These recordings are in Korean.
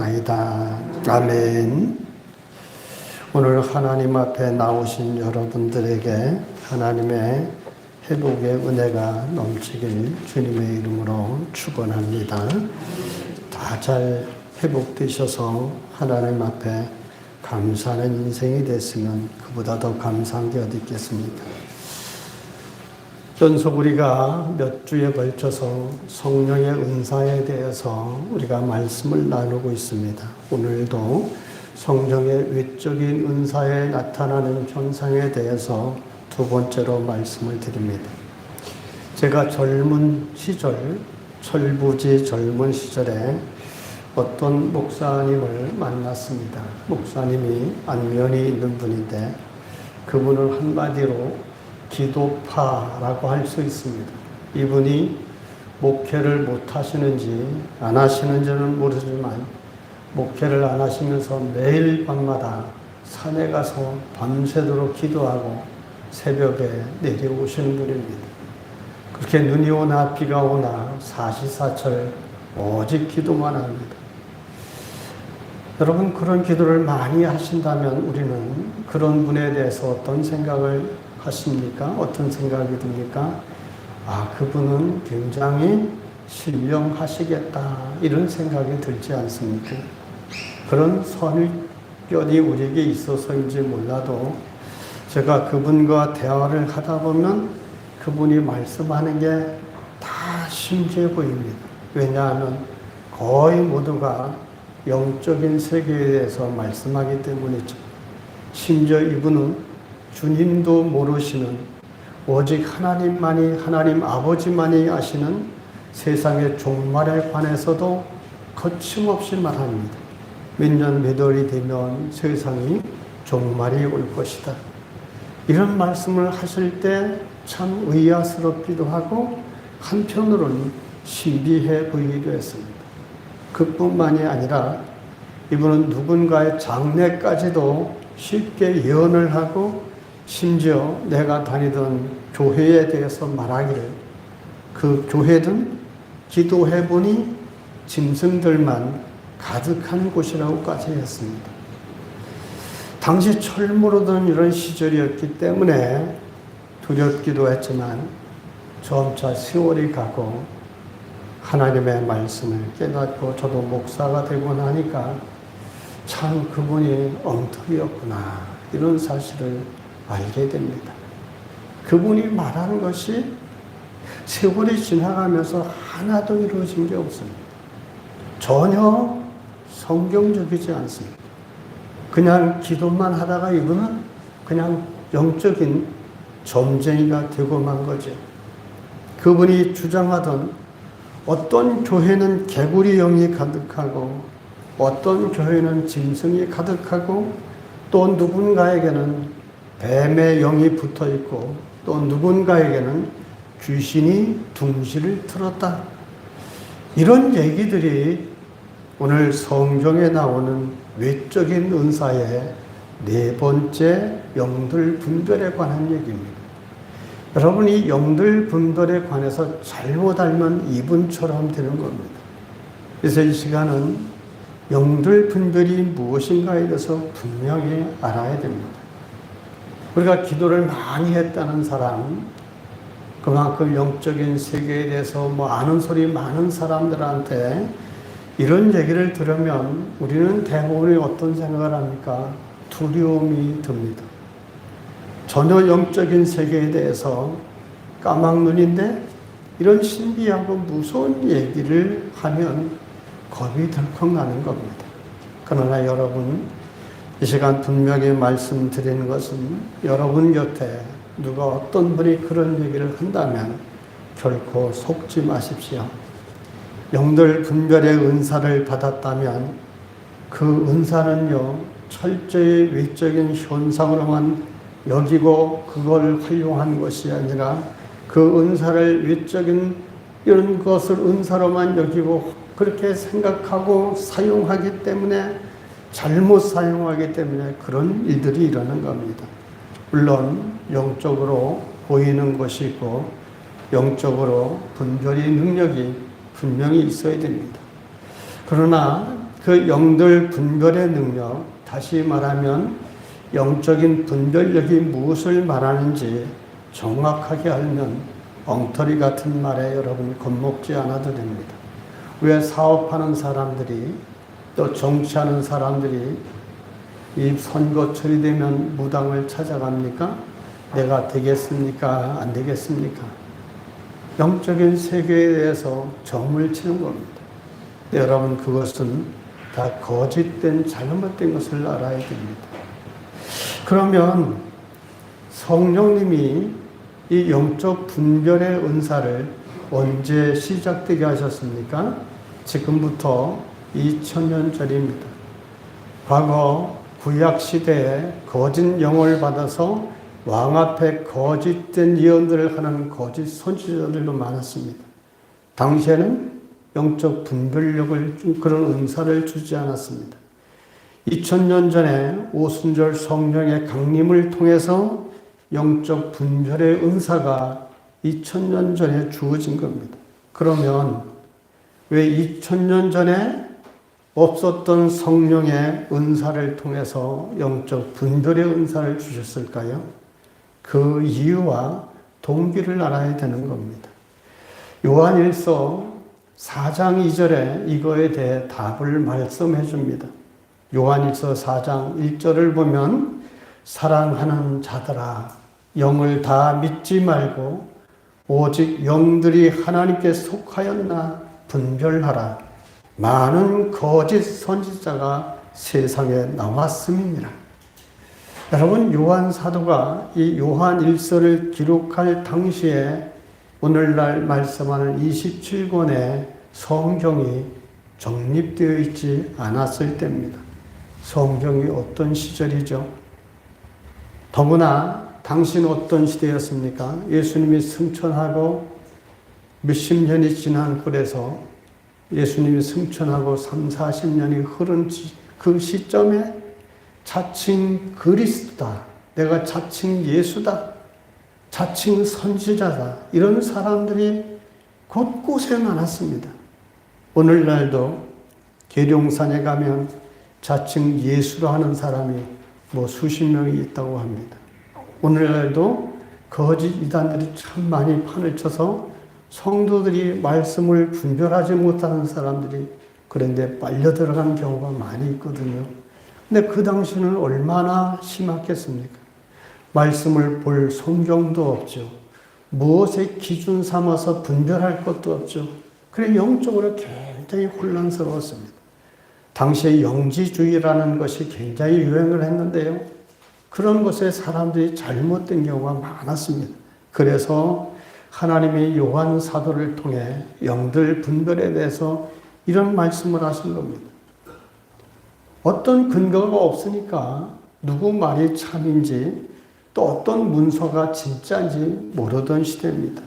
기도하옵나이다. 아멘. 오늘 하나님 앞에 나오신 여러분들에게 하나님의 회복의 은혜가 넘치길 주님의 이름으로 축원합니다. 다 잘 회복되셔서 하나님 앞에 감사하는 인생이 됐으면 그보다 더 감사한 게 어디 있겠습니까? 연속 우리가 몇 주에 걸쳐서 성령의 은사에 대해서 우리가 말씀을 나누고 있습니다. 오늘도 성령의 외적인 은사에 나타나는 현상에 대해서 두 번째로 말씀을 드립니다. 제가 젊은 시절, 철부지 젊은 시절에 어떤 목사님을 만났습니다. 목사님이 안면이 있는 분인데 그분을 한마디로 기도파라고 할 수 있습니다. 이분이 목회를 못 하시는지 안 하시는지는 모르지만 목회를 안 하시면서 매일 밤마다 산에 가서 밤새도록 기도하고 새벽에 내려오시는 분입니다. 그렇게 눈이 오나 비가 오나 사시사철 오직 기도만 합니다. 여러분, 그런 기도를 많이 하신다면 우리는 그런 분에 대해서 어떤 생각을 하십니까? 어떤 생각이 듭니까? 아, 그분은 굉장히 신령하시겠다, 이런 생각이 들지 않습니까? 그런 선입견이 우리에게 있어서인지 몰라도 제가 그분과 대화를 하다 보면 그분이 말씀하는 게 다 심지어 보입니다. 왜냐하면 거의 모두가 영적인 세계에 대해서 말씀하기 때문이죠. 심지어 이분은 주님도 모르시는 오직 하나님만이, 하나님 아버지만이 아시는 세상의 종말에 관해서도 거침없이 말합니다. 몇 년 몇 월이 되면 세상이 종말이 올 것이다. 이런 말씀을 하실 때 참 의아스럽기도 하고 한편으로는 신비해 보이기도 했습니다. 그뿐만이 아니라 이분은 누군가의 장래까지도 쉽게 예언을 하고 심지어 내가 다니던 교회에 대해서 말하기를 그 교회든 기도해보니 짐승들만 가득한 곳이라고까지 했습니다. 당시 철모르던 이런 시절이었기 때문에 두렵기도 했지만 점차 세월이 가고 하나님의 말씀을 깨닫고 저도 목사가 되고 나니까 참 그분이 엉터리였구나, 이런 사실을 알게 됩니다. 그분이 말하는 것이 세월이 지나가면서 하나도 이루어진 게 없습니다. 전혀 성경적이지 않습니다. 그냥 기도만 하다가 이분은 그냥 영적인 점쟁이가 되고만 거죠. 그분이 주장하던 어떤 교회는 개구리 영이 가득하고 어떤 교회는 짐승이 가득하고 또 누군가에게는 뱀의 영이 붙어있고 또 누군가에게는 귀신이 둥실을 틀었다. 이런 얘기들이 오늘 성경에 나오는 외적인 은사의 네 번째 영들 분별에 관한 얘기입니다. 여러분이 영들 분별에 관해서 잘못 알면 이분처럼 되는 겁니다. 그래서 이 시간은 영들 분별이 무엇인가에 대해서 분명히 알아야 됩니다. 우리가 기도를 많이 했다는 사람, 그만큼 영적인 세계에 대해서 아는 소리 많은 사람들한테 이런 얘기를 들으면 우리는 대부분이 어떤 생각을 합니까? 두려움이 듭니다. 전혀 영적인 세계에 대해서 까막눈인데 이런 신비하고 무서운 얘기를 하면 겁이 덜컥 나는 겁니다. 그러나 여러분, 이 시간 분명히 말씀드리는 것은 여러분 곁에 누가 어떤 분이 그런 얘기를 한다면 결코 속지 마십시오. 영들 분별의 은사를 받았다면 그 은사는요, 철저히 외적인 현상으로만 여기고 그걸 활용한 것이 아니라 그 은사를 외적인 이런 것을 은사로만 여기고 그렇게 생각하고 사용하기 때문에, 잘못 사용하기 때문에 그런 일들이 일어나는 겁니다. 물론 영적으로 보이는 것이 있고 영적으로 분별의 능력이 분명히 있어야 됩니다. 그러나 그 그 영들 분별의 능력, 다시 말하면 영적인 분별력이 무엇을 말하는지 정확하게 알면 엉터리 같은 말에 여러분 겁먹지 않아도 됩니다. 왜 사업하는 사람들이 또 정치하는 사람들이 이 선거철이 되면 무당을 찾아갑니까? 내가 되겠습니까? 안 되겠습니까? 영적인 세계에 대해서 점을 치는 겁니다. 여러분, 그것은 다 거짓된 잘못된 것을 알아야 됩니다. 그러면 성령님이 이 영적 분별의 은사를 언제 시작되게 하셨습니까? 지금부터 2000년 전입니다. 과거 구약시대에 거짓 영을 받아서 왕 앞에 거짓된 예언들을 하는 거짓 선지자들도 많았습니다. 당시에는 영적 분별력을, 그런 은사를 주지 않았습니다. 2000년 전에 오순절 성령의 강림을 통해서 영적 분별의 은사가 2000년 전에 주어진 겁니다. 그러면 왜 2000년 전에 없었던 성령의 은사를 통해서 영적 분별의 은사를 주셨을까요? 그 이유와 동기를 알아야 되는 겁니다. 요한일서 4장 2절에 이거에 대해 답을 말씀해 줍니다. 요한일서 4장 1절을 보면 사랑하는 자들아 영을 다 믿지 말고 오직 영들이 하나님께 속하였나 분별하라. 많은 거짓 선지자가 세상에 나왔음이니라. 여러분, 요한 사도가 이 요한 일서를 기록할 당시에 오늘날 말씀하는 27권의 성경이 정립되어 있지 않았을 때입니다. 성경이 어떤 시절이죠? 더구나 당시는 어떤 시대였습니까? 예수님이 승천하고 몇십 년이 지난 굴에서 예수님이 승천하고 3, 40년이 흐른 그 시점에 자칭 그리스도다, 내가 자칭 예수다, 자칭 선지자다, 이런 사람들이 곳곳에 많았습니다. 오늘날도 계룡산에 가면 자칭 예수로 하는 사람이 수십 명이 있다고 합니다. 오늘날도 거짓 이단들이 참 많이 판을 쳐서 성도들이 말씀을 분별하지 못하는 사람들이 그런데 빨려 들어간 경우가 많이 있거든요. 근데 그 당시는 얼마나 심했겠습니까? 말씀을 볼 성경도 없죠. 무엇에 기준 삼아서 분별할 것도 없죠. 그래 영적으로 굉장히 혼란스러웠습니다. 당시에 영지주의라는 것이 굉장히 유행을 했는데요. 그런 것에 사람들이 잘못된 경우가 많았습니다. 그래서 하나님이 요한 사도를 통해 영들 분별에 대해서 이런 말씀을 하신 겁니다. 어떤 근거가 없으니까 누구 말이 참인지 또 어떤 문서가 진짜인지 모르던 시대입니다.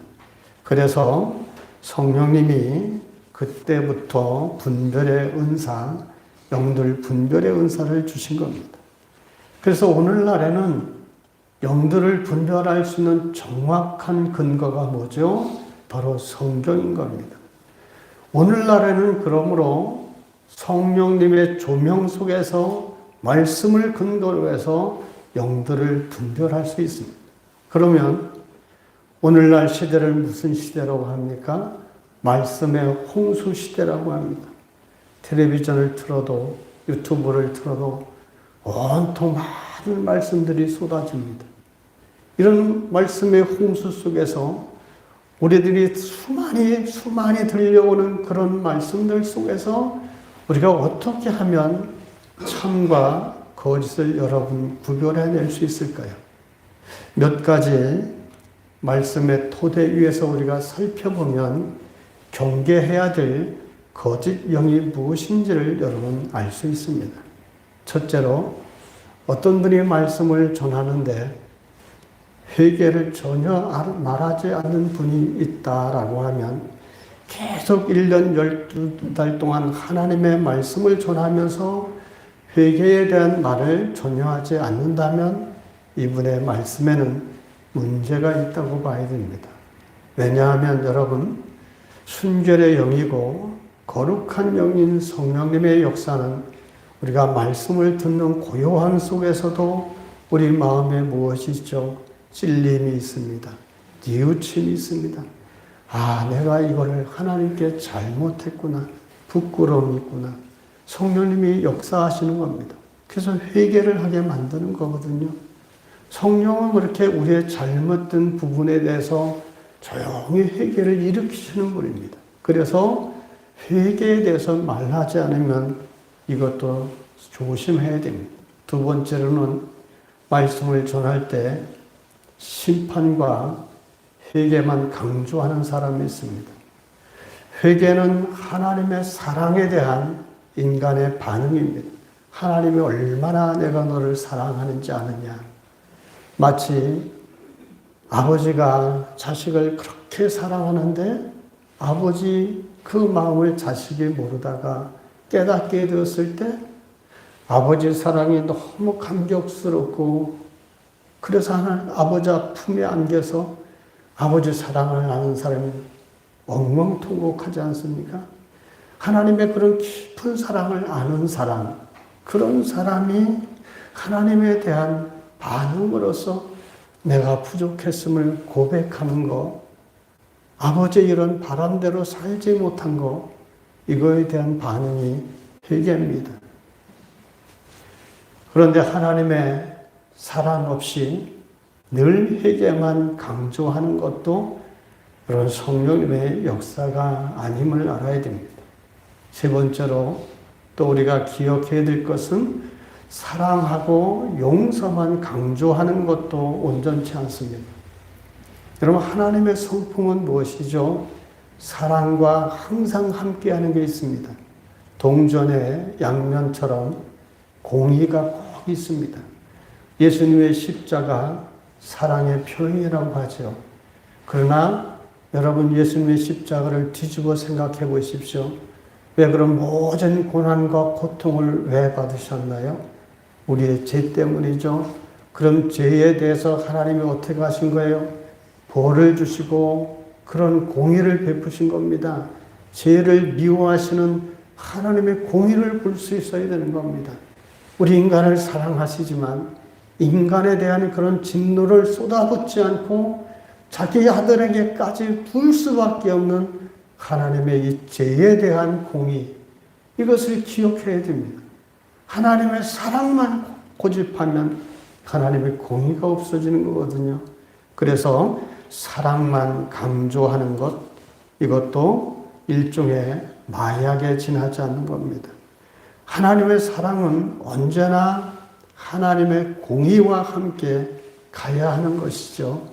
그래서 성령님이 그때부터 분별의 은사, 영들 분별의 은사를 주신 겁니다. 그래서 오늘날에는 영들을 분별할 수 있는 정확한 근거가 뭐죠? 바로 성경인 겁니다. 오늘날에는 그러므로 성령님의 조명 속에서 말씀을 근거로 해서 영들을 분별할 수 있습니다. 그러면 오늘날 시대를 무슨 시대라고 합니까? 말씀의 홍수 시대라고 합니다. 텔레비전을 틀어도 유튜브를 틀어도 온통 많은 말씀들이 쏟아집니다. 이런 말씀의 홍수 속에서 우리들이 수많이 들려오는 그런 말씀들 속에서 우리가 어떻게 하면 참과 거짓을 여러분 구별해낼 수 있을까요? 몇 가지 말씀의 토대 위에서 우리가 살펴보면 경계해야 될 거짓 영이 무엇인지를 여러분 알 수 있습니다. 첫째로 어떤 분이 말씀을 전하는데 회개를 전혀 말하지 않는 분이 있다라고 하면 계속 1년 12달 동안 하나님의 말씀을 전하면서 회개에 대한 말을 전혀 하지 않는다면 이분의 말씀에는 문제가 있다고 봐야 됩니다. 왜냐하면 여러분 순결의 영이고 거룩한 영인 성령님의 역사는 우리가 말씀을 듣는 고요함 속에서도 우리 마음에 무엇이 있죠? 찔림이 있습니다. 뉘우침이 있습니다. 아, 내가 이거를 하나님께 잘못했구나. 부끄러움이 있구나. 성령님이 역사하시는 겁니다. 그래서 회개를 하게 만드는 거거든요. 성령은 그렇게 우리의 잘못된 부분에 대해서 조용히 회개를 일으키시는 분입니다. 그래서 회개에 대해서 말하지 않으면 이것도 조심해야 됩니다. 두 번째로는 말씀을 전할 때 심판과 회개만 강조하는 사람이 있습니다. 회개는 하나님의 사랑에 대한 인간의 반응입니다. 하나님이 얼마나 내가 너를 사랑하는지 아느냐. 마치 아버지가 자식을 그렇게 사랑하는데 아버지 그 마음을 자식이 모르다가 깨닫게 되었을 때 아버지 사랑이 너무 감격스럽고 그래서 아버지 품에 안겨서 아버지 사랑을 아는 사람이 엉망통곡하지 않습니까? 하나님의 그런 깊은 사랑을 아는 사람, 그런 사람이 하나님에 대한 반응으로서 내가 부족했음을 고백하는 것, 아버지의 이런 바람대로 살지 못한 것, 이거에 대한 반응이 회개입니다. 그런데 하나님의 사랑 없이 늘 회개만 강조하는 것도 그런 성령님의 역사가 아님을 알아야 됩니다. 세 번째로 또 우리가 기억해야 될 것은 사랑하고 용서만 강조하는 것도 온전치 않습니다. 여러분, 하나님의 성품은 무엇이죠? 사랑과 항상 함께하는 게 있습니다. 동전의 양면처럼 공의가 꼭 있습니다. 예수님의 십자가 사랑의 표현이라고 하죠. 그러나 여러분, 예수님의 십자가를 뒤집어 생각해 보십시오. 왜 그런 모든 고난과 고통을 왜 받으셨나요? 우리의 죄 때문이죠. 그럼 죄에 대해서 하나님이 어떻게 하신 거예요? 벌을 주시고 그런 공의를 베푸신 겁니다. 죄를 미워하시는 하나님의 공의를 볼 수 있어야 되는 겁니다. 우리 인간을 사랑하시지만 인간에 대한 그런 진노를 쏟아붓지 않고 자기 아들에게까지 불 수밖에 없는 하나님의 이 죄에 대한 공의, 이것을 기억해야 됩니다. 하나님의 사랑만 고집하면 하나님의 공의가 없어지는 거거든요. 그래서 사랑만 강조하는 것, 이것도 일종의 마약에 지나지 않는 겁니다. 하나님의 사랑은 언제나 하나님의 공의와 함께 가야 하는 것이죠.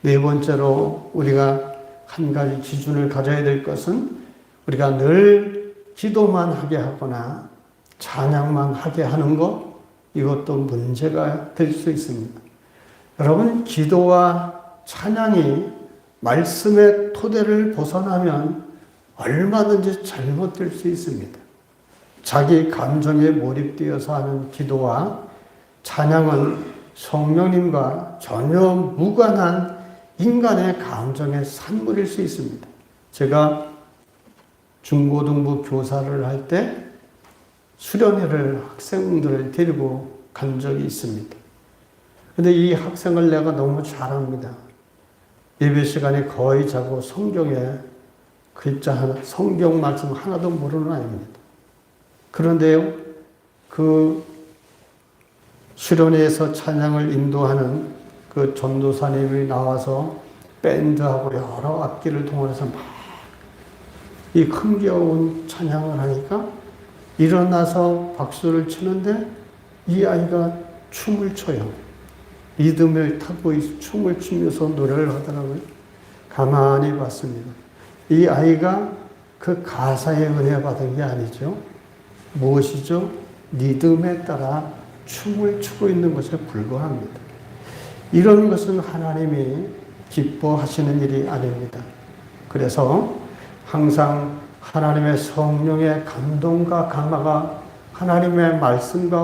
네 번째로 우리가 한 가지 기준을 가져야 될 것은 우리가 늘 기도만 하게 하거나 찬양만 하게 하는 것, 이것도 문제가 될 수 있습니다. 여러분, 기도와 찬양이 말씀의 토대를 벗어나면 얼마든지 잘못될 수 있습니다. 자기 감정에 몰입되어서 하는 기도와 찬양은 성령님과 전혀 무관한 인간의 감정의 산물일 수 있습니다. 제가 중고등부 교사를 할 때 수련회를 학생들을 데리고 간 적이 있습니다. 근데 이 학생을 내가 너무 잘합니다. 예배 시간에 거의 자고 성경에 글자 하나, 성경 말씀 하나도 모르는 아이입니다. 그런데요, 그 수련회에서 찬양을 인도하는 그 전도사님이 나와서 밴드하고 여러 악기를 동원해서 막 이 흥겨운 찬양을 하니까 일어나서 박수를 치는데 이 아이가 춤을 춰요. 리듬을 타고 춤을 추면서 노래를 하더라고요. 가만히 봤습니다. 이 아이가 그 가사에 은혜 받은 게 아니죠. 무엇이죠? 리듬에 따라 춤을 추고 있는 것에 불과합니다. 이런 것은 하나님이 기뻐하시는 일이 아닙니다. 그래서 항상 하나님의 성령의 감동과 감화가 하나님의 말씀과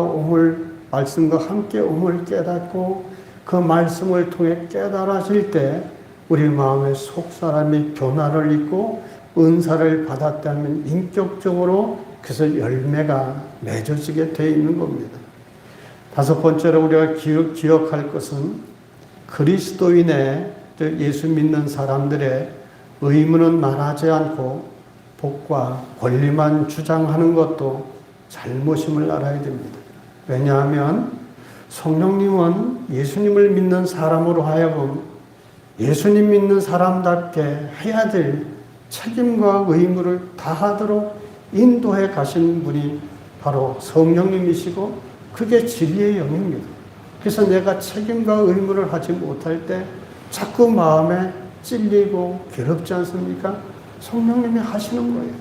함께 옴을 깨닫고 그 말씀을 통해 깨달아질 때 우리 마음의 속사람이 변화를 입고 은사를 받았다면 인격적으로 그래서 열매가 맺어지게 되어 있는 겁니다. 다섯 번째로 우리가 기억할 것은 그리스도인의 예수 믿는 사람들의 의무는 말하지 않고 복과 권리만 주장하는 것도 잘못임을 알아야 됩니다. 왜냐하면 성령님은 예수님을 믿는 사람으로 하여금 예수님 믿는 사람답게 해야 될 책임과 의무를 다하도록 인도해 가시는 분이 바로 성령님이시고 그게 진리의 영입니다. 그래서 내가 책임과 의무를 하지 못할 때 자꾸 마음에 찔리고 괴롭지 않습니까? 성령님이 하시는 거예요.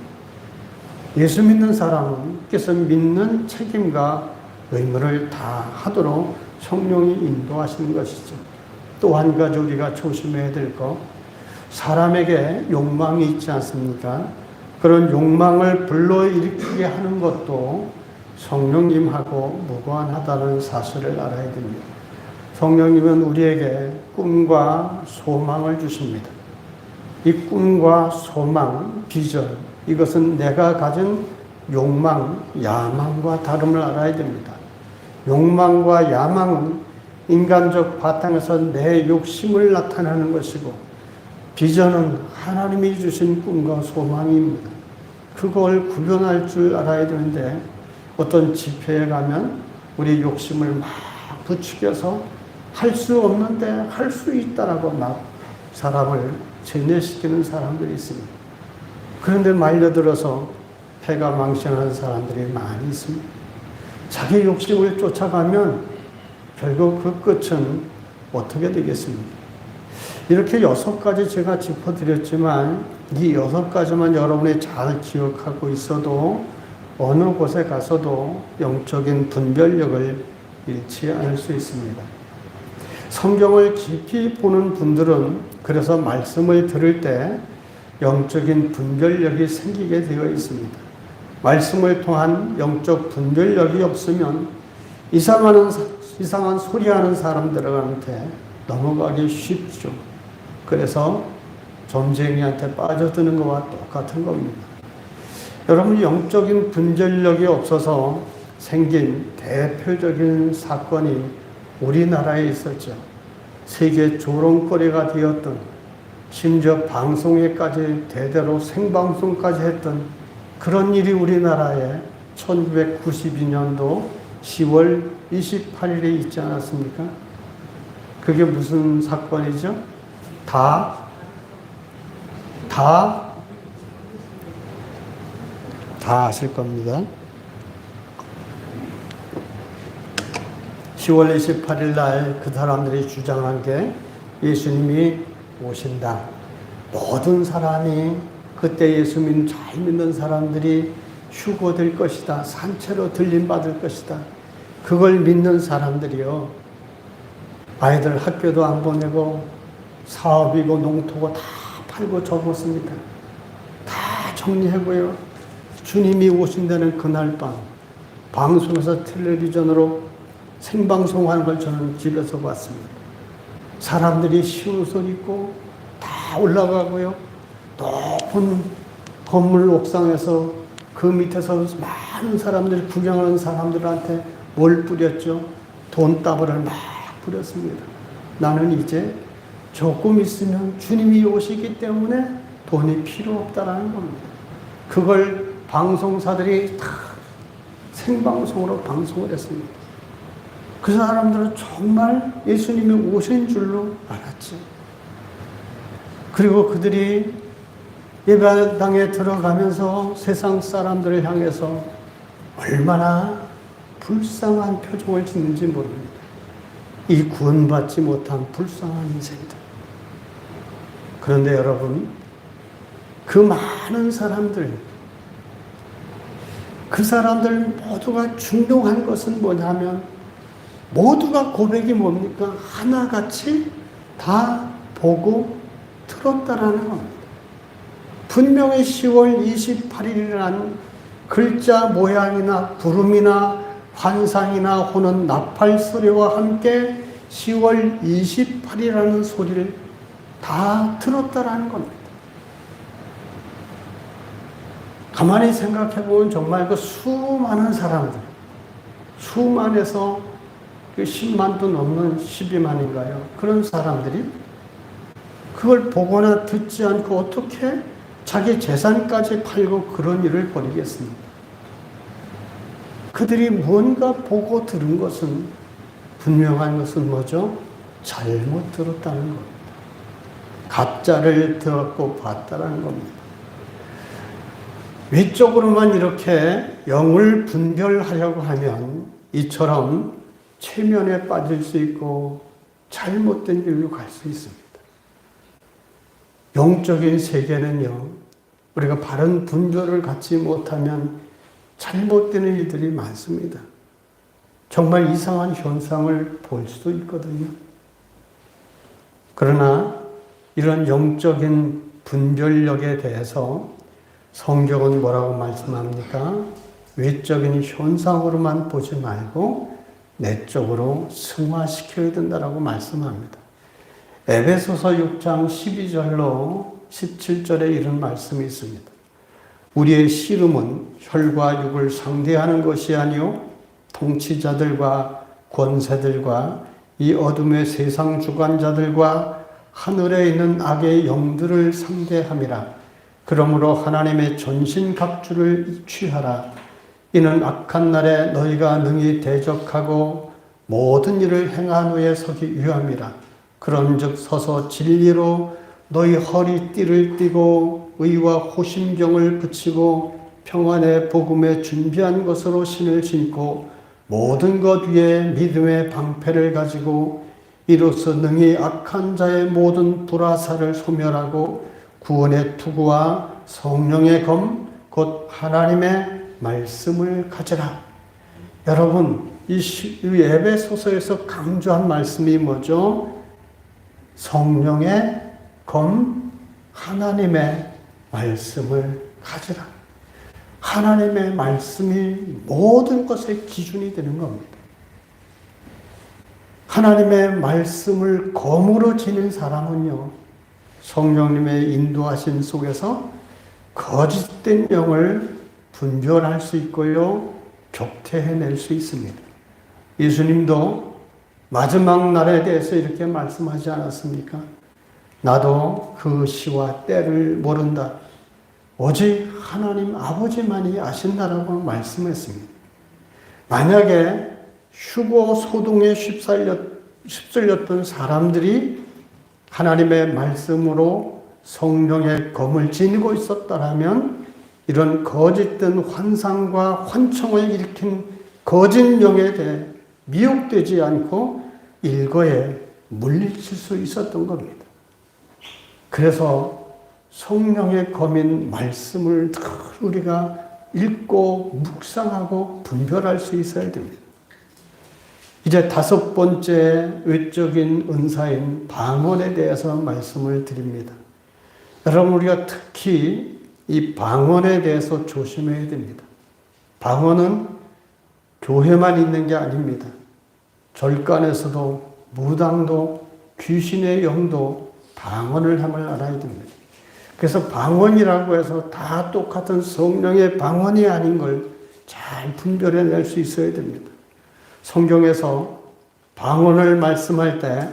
예수 믿는 사람은 그래서 믿는 책임과 의무를 다 하도록 성령이 인도하시는 것이죠. 또 한 가지 우리가 조심해야 될 것, 사람에게 욕망이 있지 않습니까? 그런 욕망을 불러일으키게 하는 것도 성령님하고 무관하다는 사실을 알아야 됩니다. 성령님은 우리에게 꿈과 소망을 주십니다. 이 꿈과 소망, 비전, 이것은 내가 가진 욕망, 야망과 다름을 알아야 됩니다. 욕망과 야망은 인간적 바탕에서 내 욕심을 나타내는 것이고, 비전은 하나님이 주신 꿈과 소망입니다. 그걸 구별할 줄 알아야 되는데, 어떤 집회에 가면 우리 욕심을 막 부추겨서 할 수 없는데 할 수 있다라고 막 사람을 제뇌시키는 사람들이 있습니다. 그런데 말려들어서 패가 망신하는 사람들이 많이 있습니다. 자기 욕심을 쫓아가면 결국 그 끝은 어떻게 되겠습니까? 이렇게 6가지 제가 짚어드렸지만 이 6가지만 여러분이 잘 기억하고 있어도 어느 곳에 가서도 영적인 분별력을 잃지 않을 수 있습니다. 성경을 깊이 보는 분들은 그래서 말씀을 들을 때 영적인 분별력이 생기게 되어 있습니다. 말씀을 통한 영적 분별력이 없으면 이상한 소리하는 사람들한테 넘어가기 쉽죠. 그래서 점쟁이한테 빠져드는 것과 똑같은 겁니다. 여러분, 영적인 분별력이 없어서 생긴 대표적인 사건이 우리나라에 있었죠. 세계 조롱거리가 되었던, 심지어 방송에까지 대대로 생방송까지 했던 그런 일이 우리나라에 1992년도 10월 28일에 있지 않았습니까? 그게 무슨 사건이죠? 다 아실 겁니다. 10월 28일 날 그 사람들이 주장한 게 예수님이 오신다. 모든 사람이 그때 예수님 잘 믿는 사람들이 휴거될 것이다. 산채로 들림받을 것이다. 그걸 믿는 사람들이요. 아이들 학교도 안 보내고 사업이고 농토고 다 팔고 접었습니다. 다 정리하고요. 주님이 오신다는 그날 밤 방송에서 텔레비전으로 생방송하는 걸 저는 집에서 봤습니다. 사람들이 시옷을 입고 다 올라가고요. 높은 건물 옥상에서 그 밑에서 많은 사람들이 구경하는 사람들한테 뭘 뿌렸죠? 돈다발을 막 뿌렸습니다. 나는 이제 조금 있으면 주님이 오시기 때문에 돈이 필요 없다라는 겁니다. 그걸 방송사들이 다 생방송으로 방송을 했습니다. 그 사람들은 정말 예수님이 오신 줄로 알았죠. 그리고 그들이 예배당에 들어가면서 세상 사람들을 향해서 얼마나 불쌍한 표정을 짓는지 모릅니다. 이 구원받지 못한 불쌍한 인생들. 그런데 여러분, 그 많은 사람들, 그 사람들 모두가 중요한 것은 뭐냐면 모두가 고백이 뭡니까? 하나같이 다 보고 들었다라는 겁니다. 분명히 10월 28일이라는 글자 모양이나 구름이나 환상이나 혹은 나팔 소리와 함께 10월 28일이라는 소리를 다 들었다라는 겁니다. 가만히 생각해 보면 정말 그 수많은 사람들, 수만에서 그 10만도 넘는 12만인가요? 그런 사람들이 그걸 보거나 듣지 않고 어떻게 자기 재산까지 팔고 그런 일을 벌이겠습니까? 그들이 무언가 보고 들은 것은 분명한 것은 뭐죠? 잘못 들었다는 겁니다. 가짜를 들었고 봤다는 겁니다. 위쪽으로만 이렇게 영을 분별하려고 하면 이처럼 체면에 빠질 수 있고 잘못된 길로 갈 수 있습니다. 영적인 세계는요, 우리가 바른 분별을 갖지 못하면 잘못되는 일들이 많습니다. 정말 이상한 현상을 볼 수도 있거든요. 그러나 이런 영적인 분별력에 대해서 성경은 뭐라고 말씀합니까? 외적인 현상으로만 보지 말고 내적으로 승화시켜야 된다고 말씀합니다. 에베소서 6장 12절로 17절에 이런 말씀이 있습니다. 우리의 씨름은 혈과 육을 상대하는 것이 아니요 통치자들과 권세들과 이 어둠의 세상 주관자들과 하늘에 있는 악의 영들을 상대함이라. 그러므로 하나님의 전신갑주를 취하라. 이는 악한 날에 너희가 능히 대적하고 모든 일을 행한 후에 서기 위함이라. 그런즉 서서 진리로 너희 허리띠를 띠고 의와 호심경을 붙이고 평안의 복음에 준비한 것으로 신을 신고 모든 것 위에 믿음의 방패를 가지고 이로써 능히 악한 자의 모든 불화살을 소멸하고 구원의 투구와 성령의 검 곧 하나님의 말씀을 가져라. 여러분, 이 에베소서에서 강조한 말씀이 뭐죠? 성령의 검, 하나님의 말씀을 가져라. 하나님의 말씀이 모든 것의 기준이 되는 겁니다. 하나님의 말씀을 검으로 지닌 사람은요, 성령님의 인도하심 속에서 거짓된 영을 분별할 수 있고요, 격퇴해낼 수 있습니다. 예수님도 마지막 날에 대해서 이렇게 말씀하지 않았습니까? 나도 그 시와 때를 모른다. 오직 하나님 아버지만이 아신다라고 말씀했습니다. 만약에 휴고 소동에 휩쓸렸던 사람들이 하나님의 말씀으로 성령의 검을 지니고 있었다면 이런 거짓된 환상과 환청을 일으킨 거짓 영에 대해 미혹되지 않고 일거에 물리칠 수 있었던 겁니다. 그래서 성령의 검인 말씀을 늘 우리가 읽고 묵상하고 분별할 수 있어야 됩니다. 이제 5번째 외적인 은사인 방언에 대해서 말씀을 드립니다. 여러분, 우리가 특히 이 방언에 대해서 조심해야 됩니다. 방언은 교회만 있는 게 아닙니다. 절간에서도 무당도 귀신의 영도 방언을 함을 알아야 됩니다. 그래서 방언이라고 해서 다 똑같은 성령의 방언이 아닌 걸 잘 분별해낼 수 있어야 됩니다. 성경에서 방언을 말씀할 때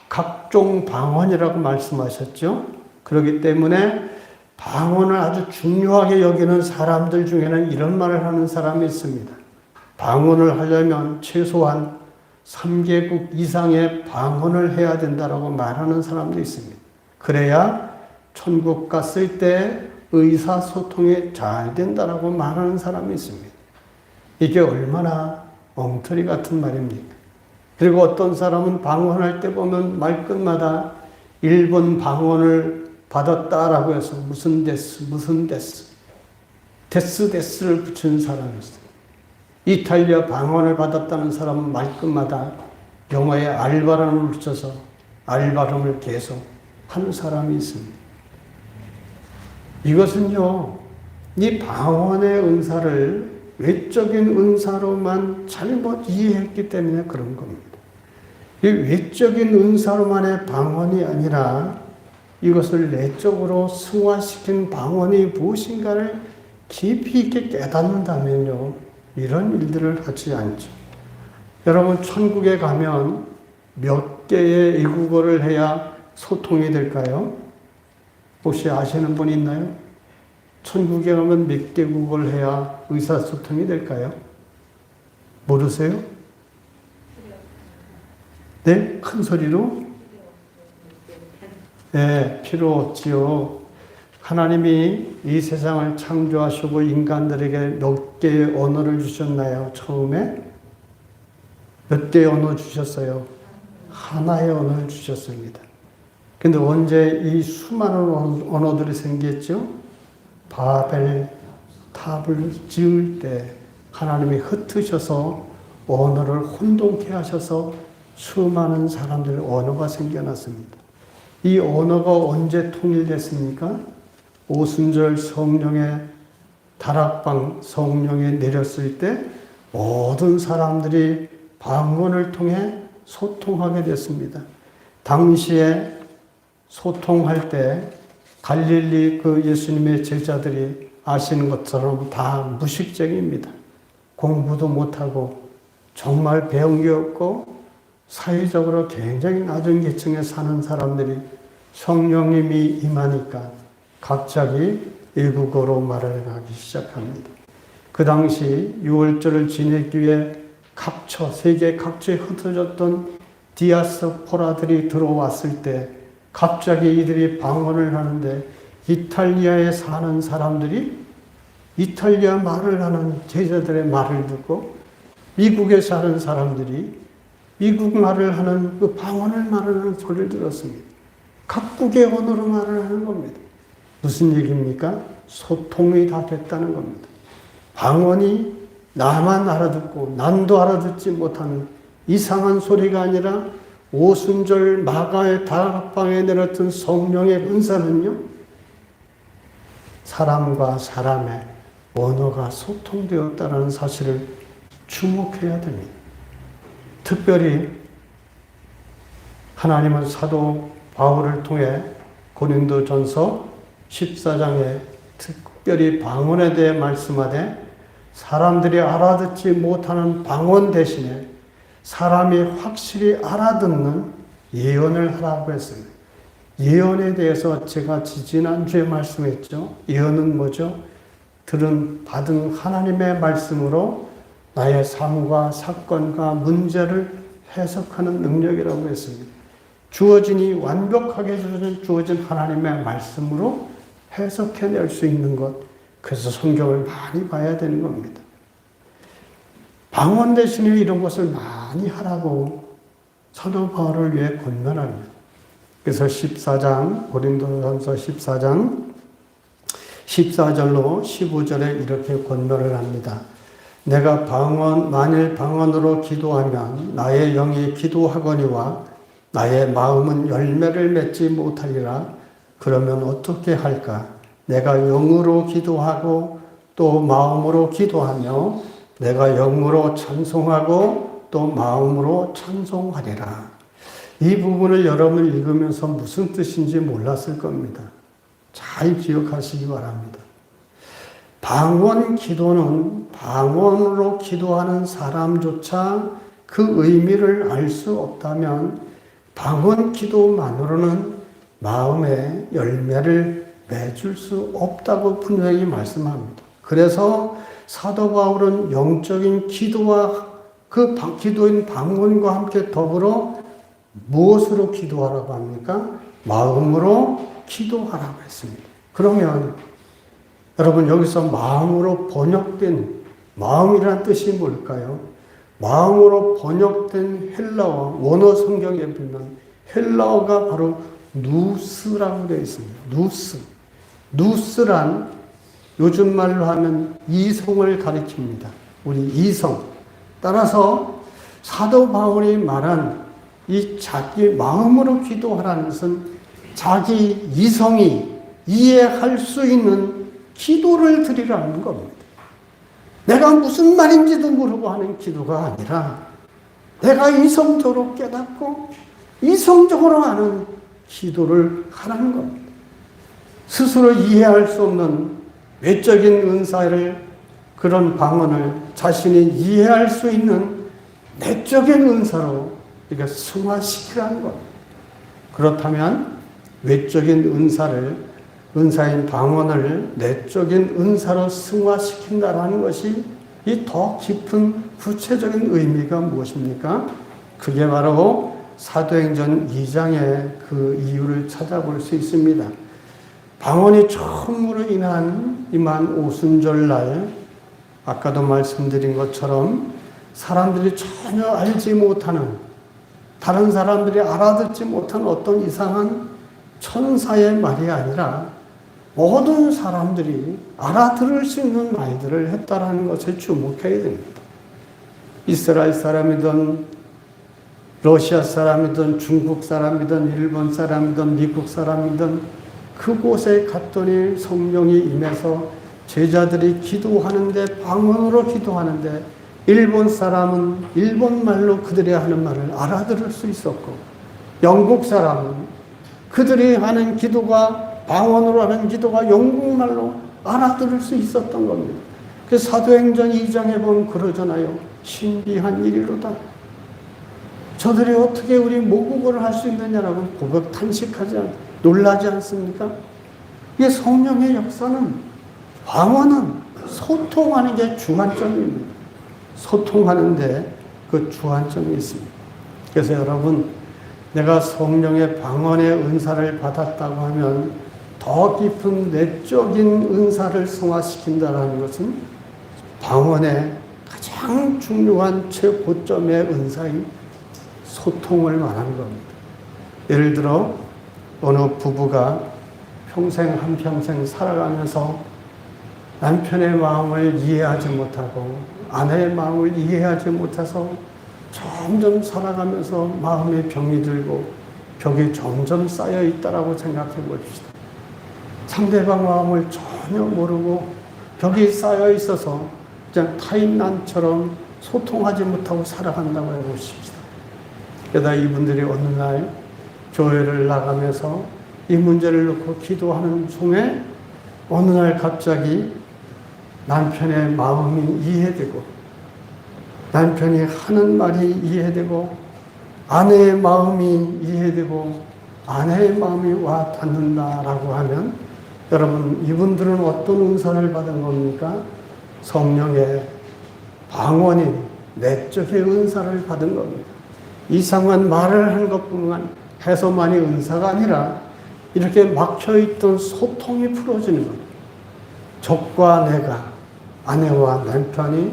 각종 방언이라고 말씀하셨죠. 그렇기 때문에 방언을 아주 중요하게 여기는 사람들 중에는 이런 말을 하는 사람이 있습니다. 방언을 하려면 최소한 3개국 이상의 방언을 해야 된다고 말하는 사람도 있습니다. 그래야 천국 갔을 때 의사소통이 잘 된다고 말하는 사람이 있습니다. 이게 얼마나 엉터리 같은 말입니까? 그리고 어떤 사람은 방언할 때 보면 말끝마다 일본 방언을 받았다라고 해서 무슨 데스를 붙이는 사람이 있어요. 이탈리아 방언을 받았다는 사람은 말끝마다 영어에 알바람을 붙여서 알바람을 계속 하는 사람이 있습니다. 이것은요, 이 방언의 은사를 외적인 은사로만 잘못 이해했기 때문에 그런 겁니다. 이 외적인 은사로만의 방언이 아니라 이것을 내적으로 승화시킨 방언이 무엇인가를 깊이 있게 깨닫는다면요, 이런 일들을 하지 않죠. 여러분, 천국에 가면 몇 개의 외국어를 해야 소통이 될까요? 혹시 아시는 분 있나요? 천국에 가면 몇 개국어를 해야 의사소통이 될까요? 모르세요? 네? 큰 소리로? 네, 필요 없지요. 하나님이 이 세상을 창조하시고 인간들에게 몇 개의 언어를 주셨나요? 처음에? 몇 개의 언어 주셨어요? 하나의 언어를 주셨습니다. 근데 언제 이 수많은 언어들이 생겼죠? 바벨 탑을 지을 때 하나님이 흩으셔서 언어를 혼동케 하셔서 수많은 사람들의 언어가 생겨났습니다. 이 언어가 언제 통일됐습니까? 오순절 성령의 다락방 성령이 내렸을 때 모든 사람들이 방언을 통해 소통하게 됐습니다. 당시에 소통할 때 갈릴리 그 예수님의 제자들이 아시는 것처럼 다 무식쟁입니다. 공부도 못하고 정말 배운 게 없고 사회적으로 굉장히 낮은 계층에 사는 사람들이 성령님이 임하니까 갑자기 외국어로 말을 하기 시작합니다. 그 당시 6월절을 지내기 위해 세계 각처에 흩어졌던 디아스포라들이 들어왔을 때 갑자기 이들이 방언을 하는데 이탈리아에 사는 사람들이 이탈리아 말을 하는 제자들의 말을 듣고 미국에 사는 사람들이 미국 말을 하는 그 방언을 말하는 소리를 들었습니다. 각국의 언어로 말을 하는 겁니다. 무슨 얘기입니까? 소통이 다 됐다는 겁니다. 방언이 나만 알아듣고 남도 알아듣지 못하는 이상한 소리가 아니라 오순절 마가의 다락방에 내렸던 성령의 은사는요, 사람과 사람의 언어가 소통되었다는 사실을 주목해야 됩니다. 특별히 하나님은 사도 바울을 통해 고린도전서 14장에 특별히 방언에 대해 말씀하되 사람들이 알아듣지 못하는 방언 대신에 사람이 확실히 알아듣는 예언을 하라고 했습니다. 예언에 대해서 제가 지지난주에 말씀했죠. 예언은 뭐죠? 받은 하나님의 말씀으로 나의 삶과 사건과 문제를 해석하는 능력이라고 했습니다. 완벽하게 주어진 하나님의 말씀으로 해석해낼 수 있는 것. 그래서 성경을 많이 봐야 되는 겁니다. 방언 대신에 이런 것을 많이 하라고 사도 바울을 위해 권면합니다. 그래서 14장, 고린도전서 14장 14절로 15절에 이렇게 권면을 합니다. 내가 만일 방언으로 기도하면 나의 영이 기도하거니와 나의 마음은 열매를 맺지 못하리라. 그러면 어떻게 할까? 내가 영으로 기도하고 또 마음으로 기도하며 내가 영으로 찬송하고 또 마음으로 찬송하리라. 이 부분을 여러분 읽으면서 무슨 뜻인지 몰랐을 겁니다. 잘 기억하시기 바랍니다. 방언 기도는 방언으로 기도하는 사람조차 그 의미를 알 수 없다면 방언 기도만으로는 마음의 열매를 맺을 수 없다고 분명히 말씀합니다. 그래서 사도 바울은 영적인 기도와 그 기도인 방언과 함께 더불어 무엇으로 기도하라고 합니까? 마음으로 기도하라고 했습니다. 그러면 여러분 여기서 마음으로 번역된 마음이란 뜻이 뭘까요? 마음으로 번역된 헬라어, 원어 성경에 보면 헬라어가 바로 누스라고 되어 있습니다. 누스. 누스란 요즘 말로 하면 이성을 가리킵니다. 우리 이성. 따라서 사도 바울이 말한 이 자기 마음으로 기도하라는 것은 자기 이성이 이해할 수 있는 기도를 드리라는 겁니다. 내가 무슨 말인지도 모르고 하는 기도가 아니라 내가 이성적으로 깨닫고 이성적으로 하는 기도를 하라는 겁니다. 스스로 이해할 수 없는 외적인 은사를, 그런 방언을 자신이 이해할 수 있는 내적인 은사로 이렇게 승화시키라는 것. 그렇다면 외적인 은사인 방언을 내적인 은사로 승화시킨다라는 것이 이 더 깊은 구체적인 의미가 무엇입니까? 그게 바로 사도행전 2장의 그 이유를 찾아볼 수 있습니다. 방언이 처음으로 임한 오순절날, 아까도 말씀드린 것처럼 사람들이 전혀 알지 못하는, 다른 사람들이 알아듣지 못하는 어떤 이상한 천사의 말이 아니라 모든 사람들이 알아들을 수 있는 말들을 했다라는 것에 주목해야 됩니다. 이스라엘 사람이든 러시아 사람이든 중국 사람이든 일본 사람이든 미국 사람이든 그곳에 갔더니 성령이 임해서 제자들이 기도하는데, 방언으로 기도하는데 일본 사람은 일본 말로 그들이 하는 말을 알아들을 수 있었고, 영국 사람은 그들이 하는 기도가, 방언으로 하는 기도가 영국말로 알아들을 수 있었던 겁니다. 그래서 사도행전 2장에 보면 그러잖아요. 신비한 일이로다. 저들이 어떻게 우리 모국어를 할 수 있느냐라고 고백 놀라지 않습니까? 이게 성령의 역사는, 방언은 소통하는 게 주안점입니다. 소통하는데 그 주안점이 있습니다. 그래서 여러분, 내가 성령의 방언의 은사를 받았다고 하면 더 깊은 내적인 은사를 승화시킨다는 것은 방언의 가장 중요한 최고점의 은사인 소통을 말하는 겁니다. 예를 들어 어느 부부가 한평생 살아가면서 남편의 마음을 이해하지 못하고 아내의 마음을 이해하지 못해서 점점 살아가면서 마음에 병이 들고 벽이 점점 쌓여 있다라고 생각해 봅시다. 상대방 마음을 전혀 모르고 벽이 쌓여 있어서 그냥 타인난처럼 소통하지 못하고 살아간다고 해보십시다. 게다가 이분들이 어느 날 교회를 나가면서 이 문제를 놓고 기도하는 중에 어느 날 갑자기 남편의 마음이 이해되고, 남편이 하는 말이 이해되고, 아내의 마음이 이해되고, 아내의 마음이 와 닿는다라고 하면, 여러분, 이분들은 어떤 은사를 받은 겁니까? 성령의 방언인 내적의 은사를 받은 겁니다. 이상한 말을 하는 것뿐만 해서만이 은사가 아니라 이렇게 막혀있던 소통이 풀어지는 겁니다. 적과 내가, 아내와 남편이,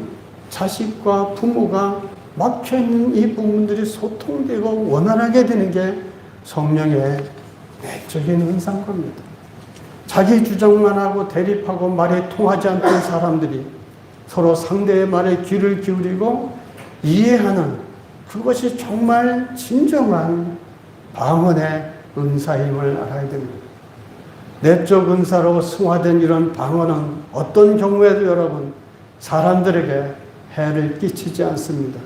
자식과 부모가 막혀있는 이 부분들이 소통되고 원활하게 되는 게 성령의 내적인 은사인 겁니다. 자기 주장만 하고 대립하고 말이 통하지 않던 사람들이 서로 상대의 말에 귀를 기울이고 이해하는, 그것이 정말 진정한 방언의 은사임을 알아야 됩니다. 내적 은사로 승화된 이런 방언은 어떤 경우에도 여러분, 사람들에게 해를 끼치지 않습니다.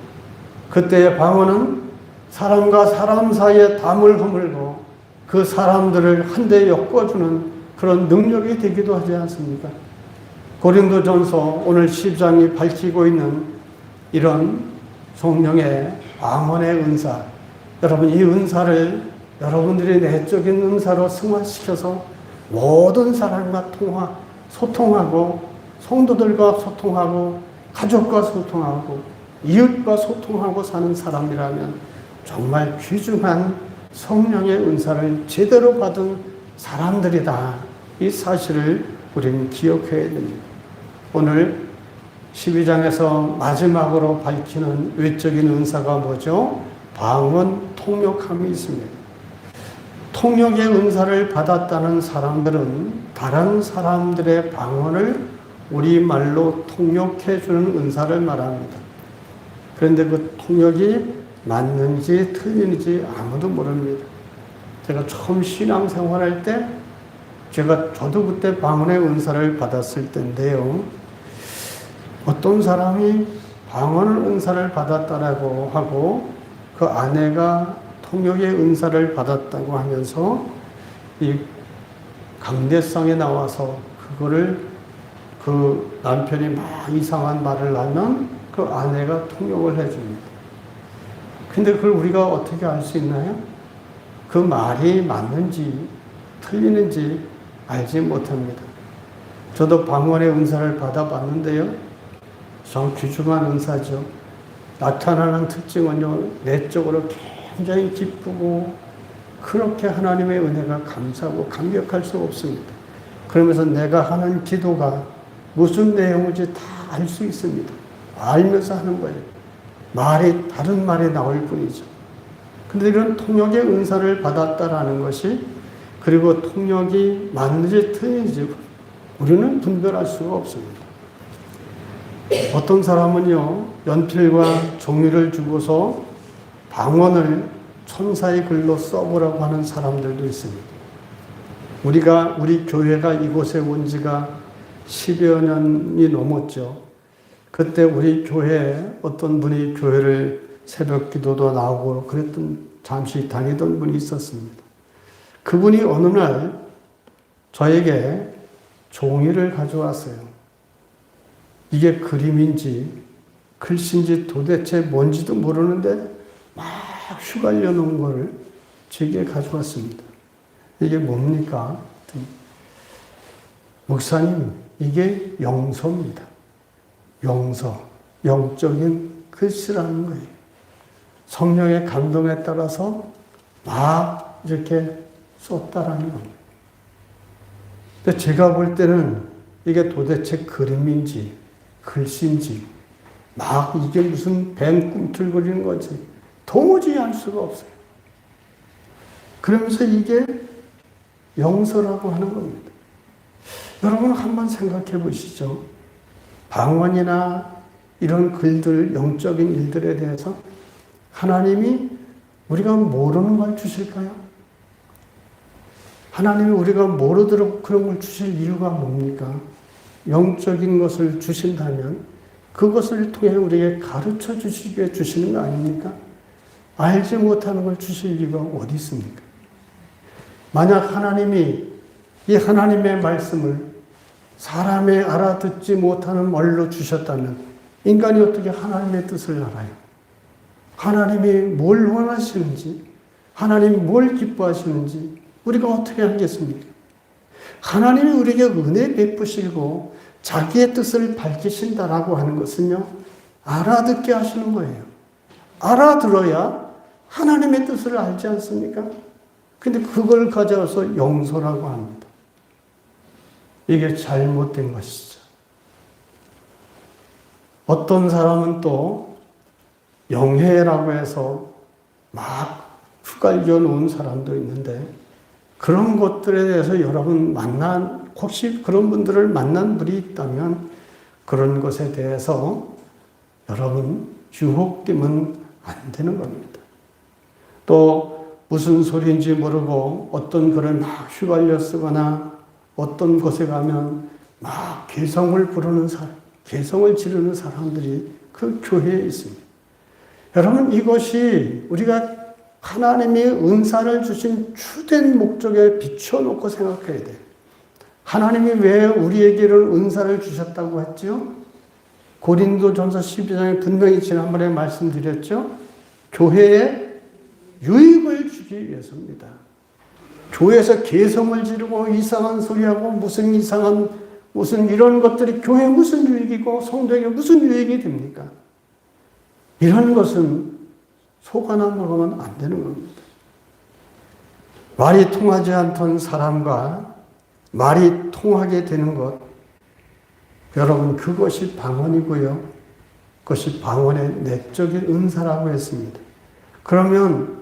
그때의 방언은 사람과 사람 사이에 담을 허물고 그 사람들을 한데 엮어주는 그런 능력이 되기도 하지 않습니까? 고린도전서 오늘 10장이 밝히고 있는 이런 성령의 방언의 은사, 여러분, 이 은사를 여러분들이 내적인 은사로 승화시켜서 모든 사람과 소통하고, 성도들과 소통하고, 가족과 소통하고, 이웃과 소통하고 사는 사람이라면 정말 귀중한 성령의 은사를 제대로 받은 사람들이다. 이 사실을 우리는 기억해야 됩니다. 오늘 12장에서 마지막으로 밝히는 외적인 은사가 뭐죠? 방언 통역함이 있습니다. 통역의 은사를 받았다는 사람들은 다른 사람들의 방언을 우리말로 통역해주는 은사를 말합니다. 그런데 그 통역이 맞는지 틀린지 아무도 모릅니다. 제가 처음 신앙생활할 때 저도 그때 방언의 은사를 받았을 때인데요. 어떤 사람이 방언의 은사를 받았다라고 하고 그 아내가 통역의 은사를 받았다고 하면서 이 강대상에 나와서 그거를 그 남편이 막 이상한 말을 하면 그 아내가 통역을 해줍니다. 근데 그걸 우리가 어떻게 알 수 있나요? 그 말이 맞는지 틀리는지 알지 못합니다. 저도 방언의 은사를 받아봤는데요. 참 귀중한 은사죠. 나타나는 특징은요, 내적으로 굉장히 기쁘고 그렇게 하나님의 은혜가 감사하고 감격할 수 없습니다. 그러면서 내가 하는 기도가 무슨 내용인지 다 알 수 있습니다. 알면서 하는 거예요. 말이 다른 말이 나올 뿐이죠. 근데 이런 통역의 은사를 받았다라는 것이, 그리고 통역이 맞는지 틀린지 우리는 분별할 수가 없습니다. 어떤 사람은요, 연필과 종이를 주고서 방언을 천사의 글로 써보라고 하는 사람들도 있습니다. 우리 교회가 이곳에 온 지가 10여 년이 넘었죠. 그때 우리 교회에 어떤 분이 교회를 새벽 기도도 나오고 그랬던, 잠시 다니던 분이 있었습니다. 그분이 어느 날 저에게 종이를 가져왔어요. 이게 그림인지 글씨인지 도대체 뭔지도 모르는데 막 휘갈려 놓은 거를 제게 가져왔습니다. 이게 뭡니까? 목사님, 이게 영서입니다. 영서, 영적인 글씨라는 거예요. 성령의 감동에 따라서 막 이렇게 썼다라는 겁니다. 근데 제가 볼 때는 이게 도대체 그림인지 글씨인지 막 이게 무슨 뱀 꿈틀거리는 거지 도무지 알 수가 없어요. 그러면서 이게 영서라고 하는 겁니다. 여러분 한번 생각해 보시죠. 방언이나 이런 글들, 영적인 일들에 대해서 하나님이 우리가 모르는 걸 주실까요? 하나님이 우리가 모르도록 그런 걸 주실 이유가 뭡니까? 영적인 것을 주신다면 그것을 통해 우리에게 가르쳐 주시기 위해 주시는 거 아닙니까? 알지 못하는 걸 주실 이유가 어디 있습니까? 만약 하나님이 이 하나님의 말씀을 사람의 알아듣지 못하는 말로 주셨다면 인간이 어떻게 하나님의 뜻을 알아요? 하나님이 뭘 원하시는지, 하나님이 뭘 기뻐하시는지 우리가 어떻게 알겠습니까? 하나님이 우리에게 은혜 베푸시고 자기의 뜻을 밝히신다라고 하는 것은요, 알아듣게 하시는 거예요. 알아들어야 하나님의 뜻을 알지 않습니까? 근데 그걸 가져와서 영서라고 합니다. 이게 잘못된 것이죠. 어떤 사람은 또 영해라고 해서 막 휘갈겨 놓은 사람도 있는데, 그런 것들에 대해서 여러분 혹시 그런 분들을 만난 분이 있다면 그런 것에 대해서 여러분 유혹되면 안 되는 겁니다. 또 무슨 소리인지 모르고 어떤 글을 막 휘갈려 쓰거나 어떤 곳에 가면 막 개성을 지르는 사람들이 그 교회에 있습니다. 여러분 이것이 우리가 하나님이 은사를 주신 주된 목적에 비춰놓고 생각해야 돼요. 하나님이 왜 우리에게 이런 은사를 주셨다고 했죠? 고린도전서 12장에 분명히 지난번에 말씀드렸죠? 교회에 유익을 주기 위해서입니다. 교회에서 개성을 지르고 이상한 소리하고 무슨 이런 것들이 교회에 무슨 유익이고 성도에게 무슨 유익이 됩니까? 이런 것은 속 하나 먹으면 안 되는 겁니다. 말이 통하지 않던 사람과 말이 통하게 되는 것, 여러분 그것이 방언이고요. 그것이 방언의 내적인 은사라고 했습니다. 그러면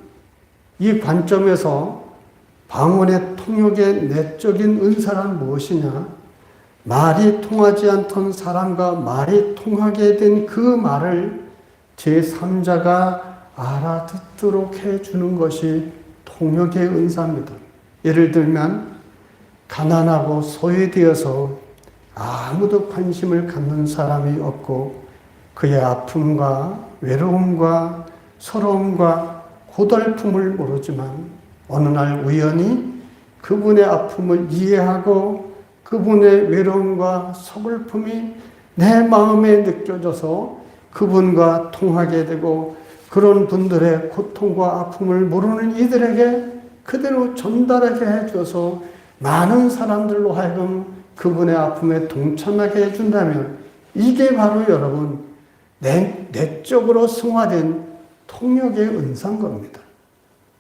이 관점에서 방언의 통역의 내적인 은사란 무엇이냐? 말이 통하지 않던 사람과 말이 통하게 된 그 말을 제3자가 알아듣도록 해주는 것이 통역의 은사입니다. 예를 들면 가난하고 소외되어서 아무도 관심을 갖는 사람이 없고 그의 아픔과 외로움과 서러움과 고달픔을 모르지만 어느 날 우연히 그분의 아픔을 이해하고 그분의 외로움과 서글픔이 내 마음에 느껴져서 그분과 통하게 되고 그런 분들의 고통과 아픔을 모르는 이들에게 그대로 전달하게 해줘서 많은 사람들로 하여금 그분의 아픔에 동참하게 해준다면 이게 바로 여러분 내적으로 승화된 통역의 은사인 겁니다.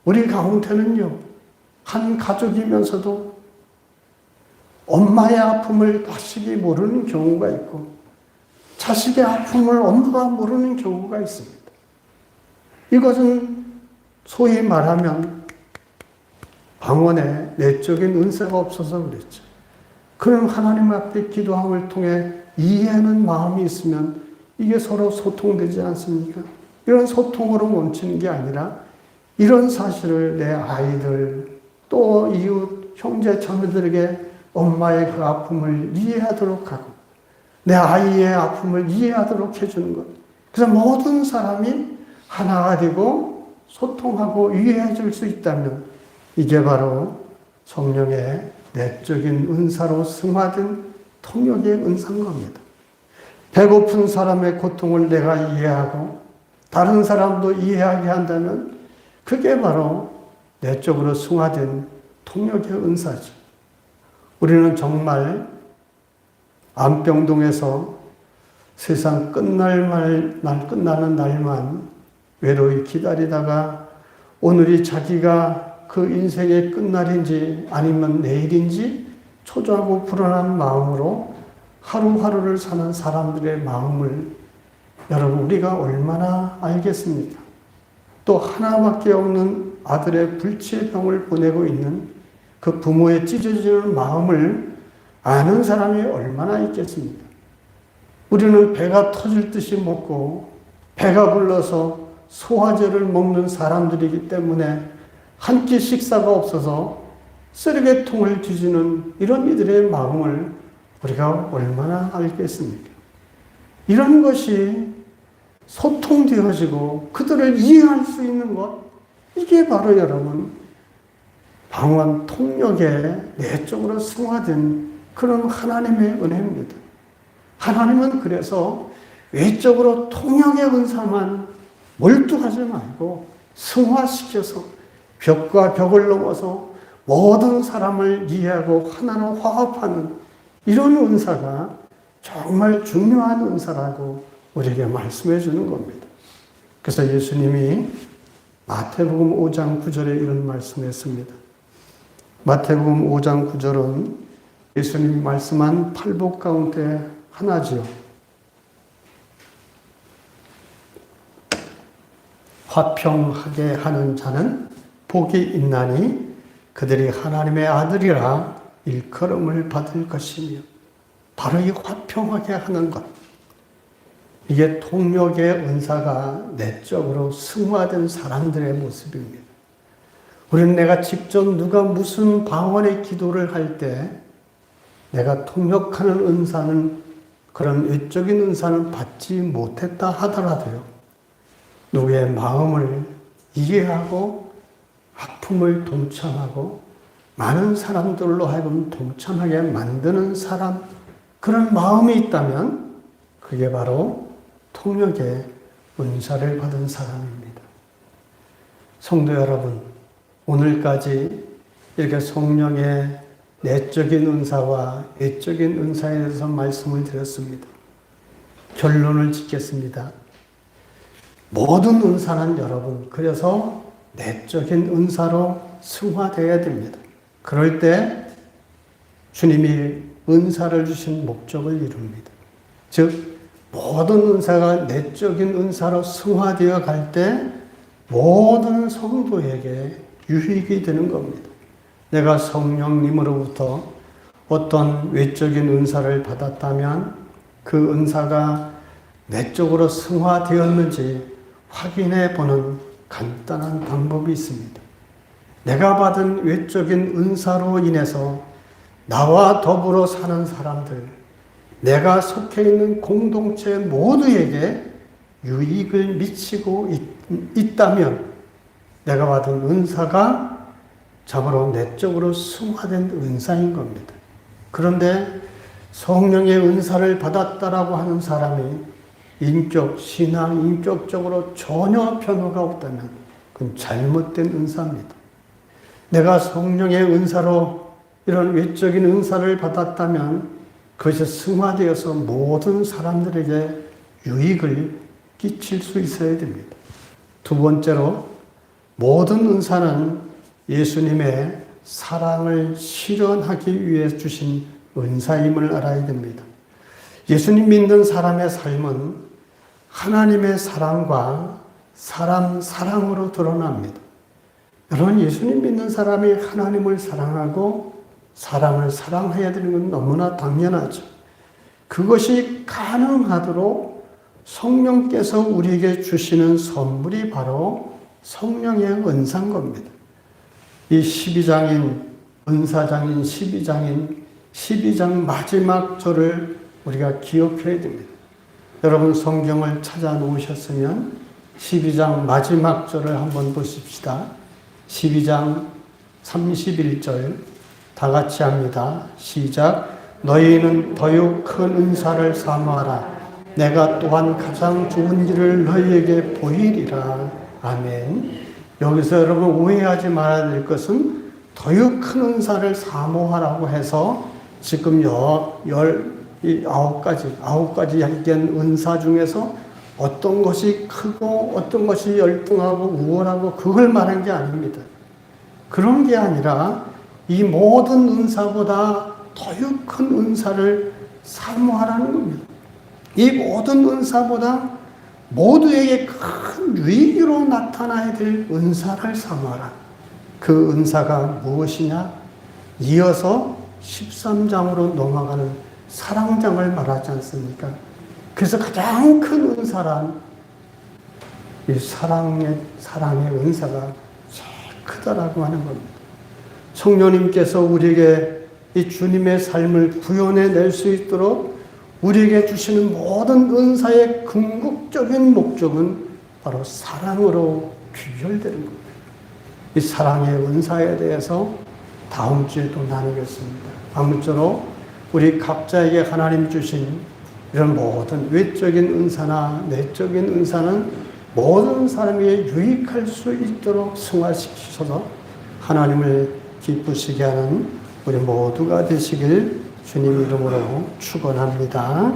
우리 가운데는요, 한 가족이면서도 엄마의 아픔을 자식이 모르는 경우가 있고 자식의 아픔을 엄마가 모르는 경우가 있습니다. 이것은 소위 말하면 방언에 내적인 은사가 없어서 그랬죠. 그럼 하나님 앞에 기도함을 통해 이해하는 마음이 있으면 이게 서로 소통되지 않습니까? 이런 소통으로 멈추는 게 아니라 이런 사실을 내 아이들 또 이웃 형제 자매들에게 엄마의 그 아픔을 이해하도록 하고 내 아이의 아픔을 이해하도록 해주는 것. 그래서 모든 사람이 하나가 되고 소통하고 이해해 줄 수 있다면 이게 바로 성령의 내적인 은사로 승화된 통역의 은사인 겁니다. 배고픈 사람의 고통을 내가 이해하고 다른 사람도 이해하게 한다면 그게 바로 내적으로 승화된 통역의 은사죠. 우리는 정말 안병동에서 세상 끝나는 날만 외로이 기다리다가 오늘이 자기가 그 인생의 끝날인지 아니면 내일인지 초조하고 불안한 마음으로 하루하루를 사는 사람들의 마음을 여러분 우리가 얼마나 알겠습니까? 또 하나밖에 없는 아들의 불치병을 보내고 있는 그 부모의 찢어지는 마음을 아는 사람이 얼마나 있겠습니까? 우리는 배가 터질 듯이 먹고 배가 불러서 소화제를 먹는 사람들이기 때문에 한 끼 식사가 없어서 쓰레기통을 뒤지는 이런 이들의 마음을 우리가 얼마나 알겠습니까? 이런 것이 소통되어지고 그들을 이해할 수 있는 것, 이게 바로 여러분 방언 통역에 내적으로 승화된 그런 하나님의 은혜입니다. 하나님은 그래서 외적으로 통역의 은사만 몰두하지 말고 승화시켜서 벽과 벽을 넘어서 모든 사람을 이해하고 하나로 화합하는 이런 은사가 정말 중요한 은사라고 우리에게 말씀해 주는 겁니다. 그래서 예수님이 마태복음 5장 9절에 이런 말씀했습니다. 마태복음 5장 9절은 예수님이 말씀한 팔복 가운데 하나지요. 화평하게 하는 자는 복이 있나니 그들이 하나님의 아들이라 일컬음을 받을 것이며, 바로 이 화평하게 하는 것, 이게 통역의 은사가 내적으로 승화된 사람들의 모습입니다. 우리는 내가 직접 누가 무슨 방언의 기도를 할 때 내가 통역하는 은사는, 그런 외적인 은사는 받지 못했다 하더라도요, 누구의 마음을 이해하고 아픔을 동참하고 많은 사람들로 하여금 동참하게 만드는 사람, 그런 마음이 있다면 그게 바로 통역의 은사를 받은 사람입니다. 성도 여러분, 오늘까지 이렇게 성령의 내적인 은사와 외적인 은사에 대해서 말씀을 드렸습니다. 결론을 짓겠습니다. 모든 은사는 여러분, 그래서 내적인 은사로 승화되어야 됩니다. 그럴 때 주님이 은사를 주신 목적을 이룹니다. 즉, 모든 은사가 내적인 은사로 승화되어 갈 때 모든 성도에게 유익이 되는 겁니다. 내가 성령님으로부터 어떤 외적인 은사를 받았다면 그 은사가 내적으로 승화되었는지 확인해 보는 간단한 방법이 있습니다. 내가 받은 외적인 은사로 인해서 나와 더불어 사는 사람들, 내가 속해 있는 공동체 모두에게 유익을 미치고 있다면 내가 받은 은사가 참으로 내적으로 승화된 은사인 겁니다. 그런데 성령의 은사를 받았다라고 하는 사람이 신앙, 인격적으로 전혀 변화가 없다면 그건 잘못된 은사입니다. 내가 성령의 은사로 이런 외적인 은사를 받았다면 그것이 승화되어서 모든 사람들에게 유익을 끼칠 수 있어야 됩니다. 두 번째로, 모든 은사는 예수님의 사랑을 실현하기 위해 주신 은사임을 알아야 됩니다. 예수님 믿는 사람의 삶은 하나님의 사랑과 사람 사랑으로 드러납니다. 여러분, 예수님 믿는 사람이 하나님을 사랑하고 사람을 사랑해야 되는 건 너무나 당연하죠. 그것이 가능하도록 성령께서 우리에게 주시는 선물이 바로 성령의 은사인 겁니다. 이 12장인, 은사장인 12장 마지막 절을 우리가 기억해야 됩니다. 여러분 성경을 찾아 놓으셨으면 12장 마지막 절을 한번 보십시다. 12장 31절 다 같이 합니다. 시작. 너희는 더욱 큰 은사를 사모하라. 내가 또한 가장 좋은 일을 너희에게 보이리라. 아멘. 여기서 여러분 오해하지 말아야 될 것은 더욱 큰 은사를 사모하라고 해서 지금 9가지 얘기한 은사 중에서 어떤 것이 크고 어떤 것이 열등하고 우월하고 그걸 말한 게 아닙니다. 그런 게 아니라 이 모든 은사보다 더욱 큰 은사를 사모하라는 겁니다. 이 모든 은사보다 모두에게 큰 유익으로 나타나야 될 은사를 사모하라. 그 은사가 무엇이냐? 이어서 13장으로 넘어가는 사랑장을 말하지 않습니까? 그래서 가장 큰 은사란 이 사랑의 은사가 제일 크다라고 하는 겁니다. 성령님께서 우리에게 이 주님의 삶을 구현해낼 수 있도록 우리에게 주시는 모든 은사의 궁극적인 목적은 바로 사랑으로 귀결되는 겁니다. 이 사랑의 은사에 대해서 다음 주에 또 나누겠습니다. 아무쪼록 우리 각자에게 하나님 주신 이런 모든 외적인 은사나 내적인 은사는 모든 사람에게 유익할 수 있도록 승화시키셔서 하나님을 기쁘시게 하는 우리 모두가 되시길 주님 이름으로 축원합니다.